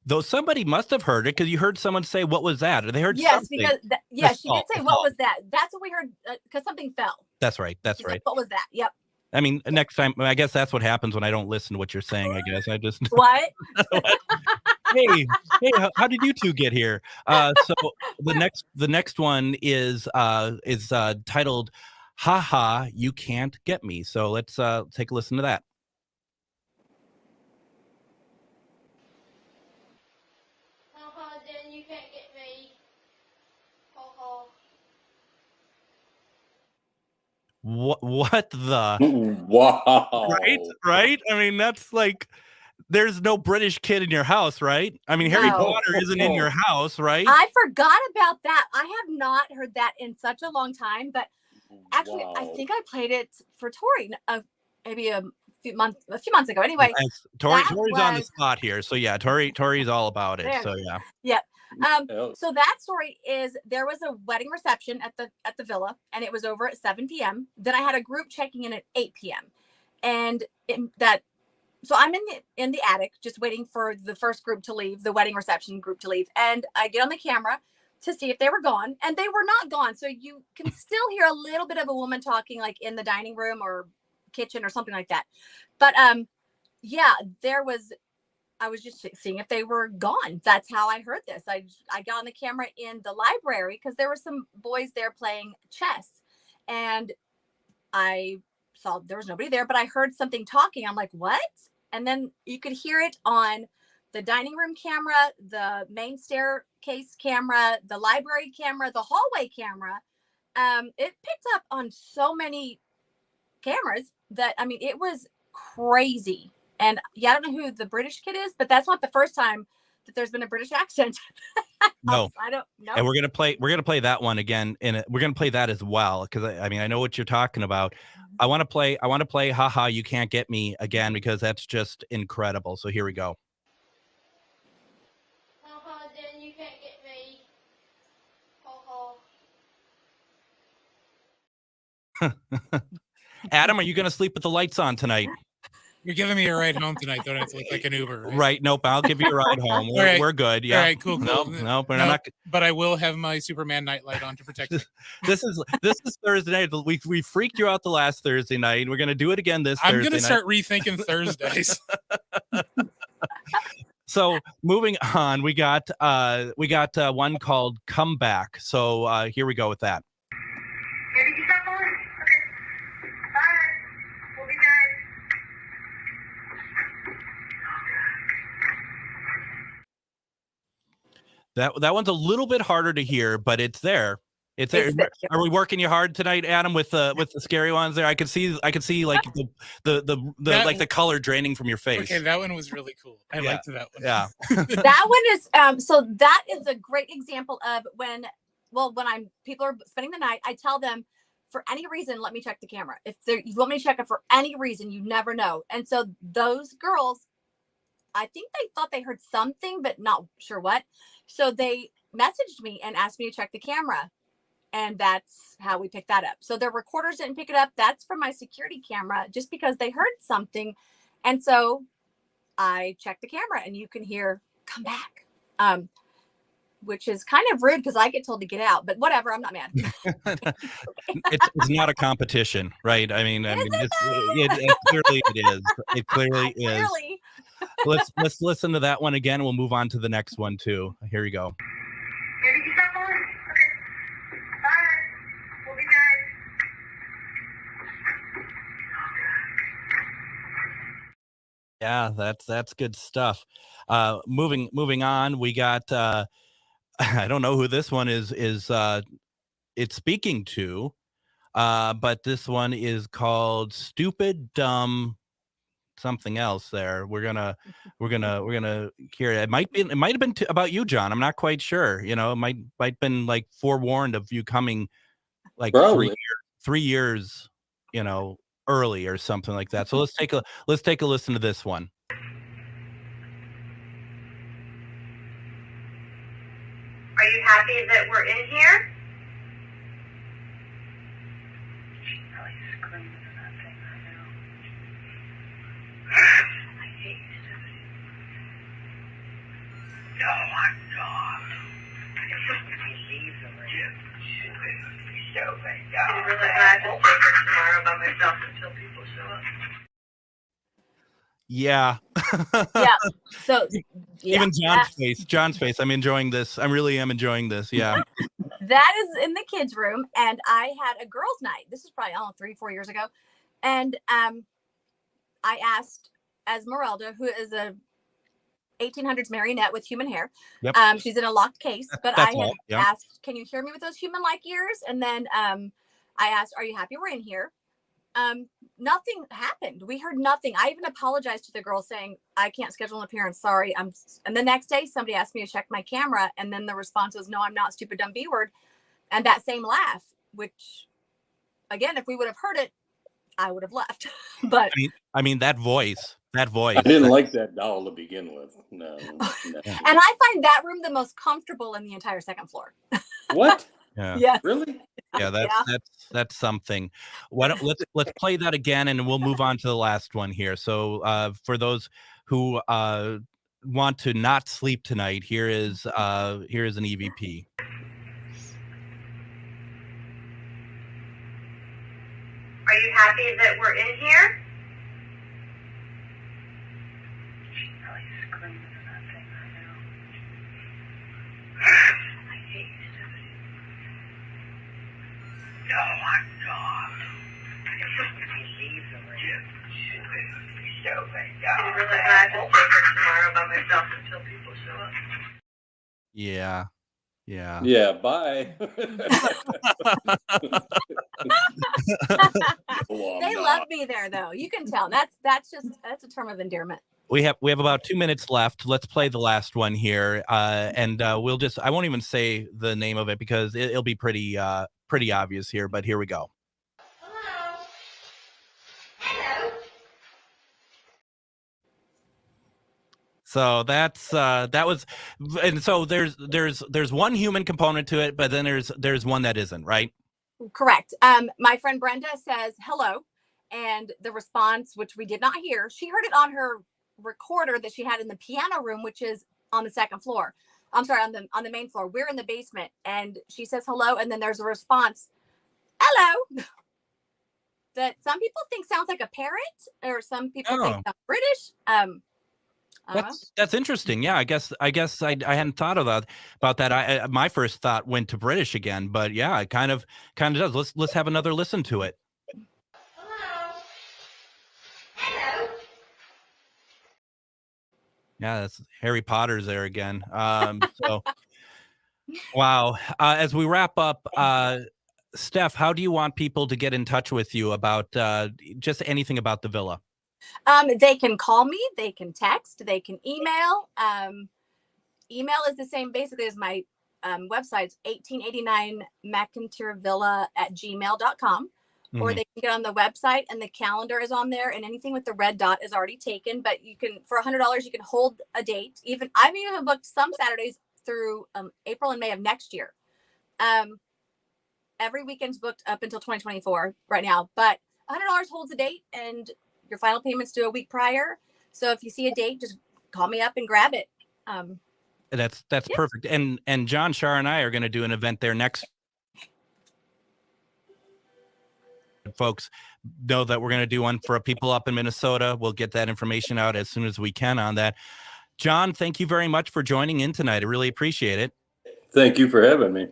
Though somebody must have heard it, because you heard someone say, "What was that?" Or they heard something. Because she did say, "What was that?" That's what we heard, because something fell. That's right. That's right. What was that? Yep. I mean, next time, I guess that's what happens when I don't listen to what you're saying. I guess I just what? hey, how did you two get here? So the next one is titled "Ha Ha, You Can't Get Me." So let's take a listen to that. What the? Wow. Right? I mean, that's like, there's no British kid in your house, right? I mean, Harry Potter isn't in your house, right? I forgot about that. I have not heard that in such a long time, but actually, I think I played it for Tori maybe a few months ago. Anyway, Tori's on the spot here, so yeah, Tori's all about it. So yeah. Yep. So that story is, there was a wedding reception at the villa, and it was over at 7 p.m. Then I had a group checking in at 8 p.m. And so I'm in the attic just waiting for the first group to leave, the wedding reception group to leave. And I get on the camera to see if they were gone, and they were not gone. So you can still hear a little bit of a woman talking, like in the dining room or kitchen or something like that. But yeah, I was just seeing if they were gone. That's how I heard this. I got on the camera in the library because there were some boys there playing chess, and I saw there was nobody there, but I heard something talking. I'm like, what? And then you could hear it on the dining room camera, the main staircase camera, the library camera, the hallway camera. It picked up on so many cameras that, I mean, it was crazy. And yeah, I don't know who the British kid is, but that's not the first time that there's been a British accent. No, I don't know. And we're gonna play that one again, and we're gonna play that as well, because I mean, I know what you're talking about. I want to play "Ha Ha, You Can't Get Me" again, because that's just incredible. So here we go. Adam, are you going to sleep with the lights on tonight? You're giving me a ride home tonight. Don't have to look like an Uber. Right. Nope. I'll give you a ride home. All right. We're good. Yeah. All right. Cool. Nope. We're Nope, not. But I will have my Superman nightlight on to protect you. This is Thursday night. We freaked you out the last Thursday night. We're going to do it again this Thursday night. I'm going to start rethinking Thursdays. So moving on, we got one called Comeback. So here we go with that. That one's a little bit harder to hear, but it's there. It's there. Are we working you hard tonight, Adam, with the scary ones there? I could see like the color draining from your face. Okay, that one was really cool. I liked that one. Yeah. That one is so that is a great example of when people are spending the night, I tell them, for any reason, let me check the camera. If you want me to check it for any reason, you never know. And so those girls, I think they thought they heard something, but not sure what. So they messaged me and asked me to check the camera. And that's how we picked that up. So their recorders didn't pick it up. That's from my security camera, just because they heard something. And so I checked the camera and you can hear "come back," which is kind of rude because I get told to get out, but whatever. I'm not mad. It's not a competition, right? I mean, it clearly it is. It clearly is. Let's listen to that one again. We'll move on to the next one too. Here we go. Yeah, that's good stuff. Moving on, we got I don't know who this one is it's speaking to, but this one is called Stupid Dumb something else there. We're gonna hear it. It might have been about you, John. I'm not quite sure. You know, it might been like forewarned of you coming like 3 years, you know, early or something like that. So let's take a listen to this one. Are you happy that we're in here? She's probably screaming in that thing right now. I hate you, Stephanie. No, I'm not. He leaves already. So bad. I'm really glad to take her tomorrow by myself until people show up. Yeah. Yeah. So even John's face. I'm enjoying this. I really am enjoying this. Yeah. That is in the kids' room, and I had a girls' night. This was probably 3-4 years ago, and I asked Esmeralda, who is a 1800s marionette with human hair. Yep. She's in a locked case, but I had yeah. asked, "Can you hear me with those human-like ears?" And then I asked, "Are you happy we're in here?" Nothing happened. We heard nothing. I even apologized to the girl saying, "I can't schedule an appearance. Sorry." And the next day somebody asked me to check my camera. And then the response was, "No, I'm not, stupid, dumb B-word." And that same laugh, which again, if we would have heard it, I would have left. But I mean, that voice. I didn't like that doll to begin with. No. And I find that room the most comfortable in the entire second floor. What? Yeah. Yes. Really? Yeah, that's something. Let's play that again, and we'll move on to the last one here. So for those who want to not sleep tonight, here is an EVP. Are you happy that we're in here? She's probably screaming in that thing right now. I hate you, Stephanie. No, I'm not. He leaves already. So bad. I'm really glad to take her tomorrow by myself until people show up. Yeah. Yeah, bye. They love me there, though. You can tell. That's a term of endearment. We have about 2 minutes left. Let's play the last one here, and we'll just. I won't even say the name of it because it'll be pretty obvious here. But here we go. So that was, and so there's one human component to it, but then there's one that isn't, right? Correct. My friend Brenda says hello, and the response, which we did not hear, she heard it on her recorder that she had in the piano room, which is on the second floor. I'm sorry, on the main floor. We're in the basement, and she says hello, and then there's a response, hello, that some people think sounds like a parrot, or some people think sounds British. That's interesting. Yeah, I guess I hadn't thought about that. My first thought went to British again, but yeah, it kind of does. Let's have another listen to it. Yeah, that's Harry Potter's there again. So, wow. As we wrap up, Steph, how do you want people to get in touch with you about just anything about the villa? They can call me, they can text, they can email. Email is the same basically as my website's 1889 McInteer Villa at gmail.com. Or they can get on the website and the calendar is on there, and anything with the red dot is already taken. But you can, for $100, you can hold a date. I've even booked some Saturdays through April and May of next year. Every weekend's booked up until 2024 right now. But $100 holds a date, and your final payments due a week prior. So if you see a date, just call me up and grab it. That's perfect. And John, Shar, and I are going to do an event there next. Folks know that we're going to do one for people up in Minnesota. We'll get that information out as soon as we can on that. John, thank you very much for joining in tonight. I really appreciate it. Thank you for having me.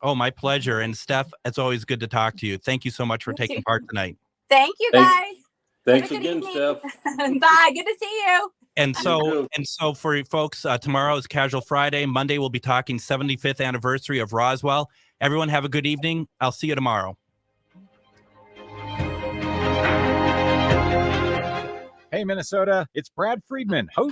Oh, my pleasure. And Steph, it's always good to talk to you. Thank you so much for taking part tonight. Thank you, guys. Thanks again, Steph. Bye. Good to see you. And so for you folks, tomorrow is Casual Friday. Monday, we'll be talking 75th anniversary of Roswell. Everyone have a good evening. I'll see you tomorrow. Hey, Minnesota, it's Brad Friedman, host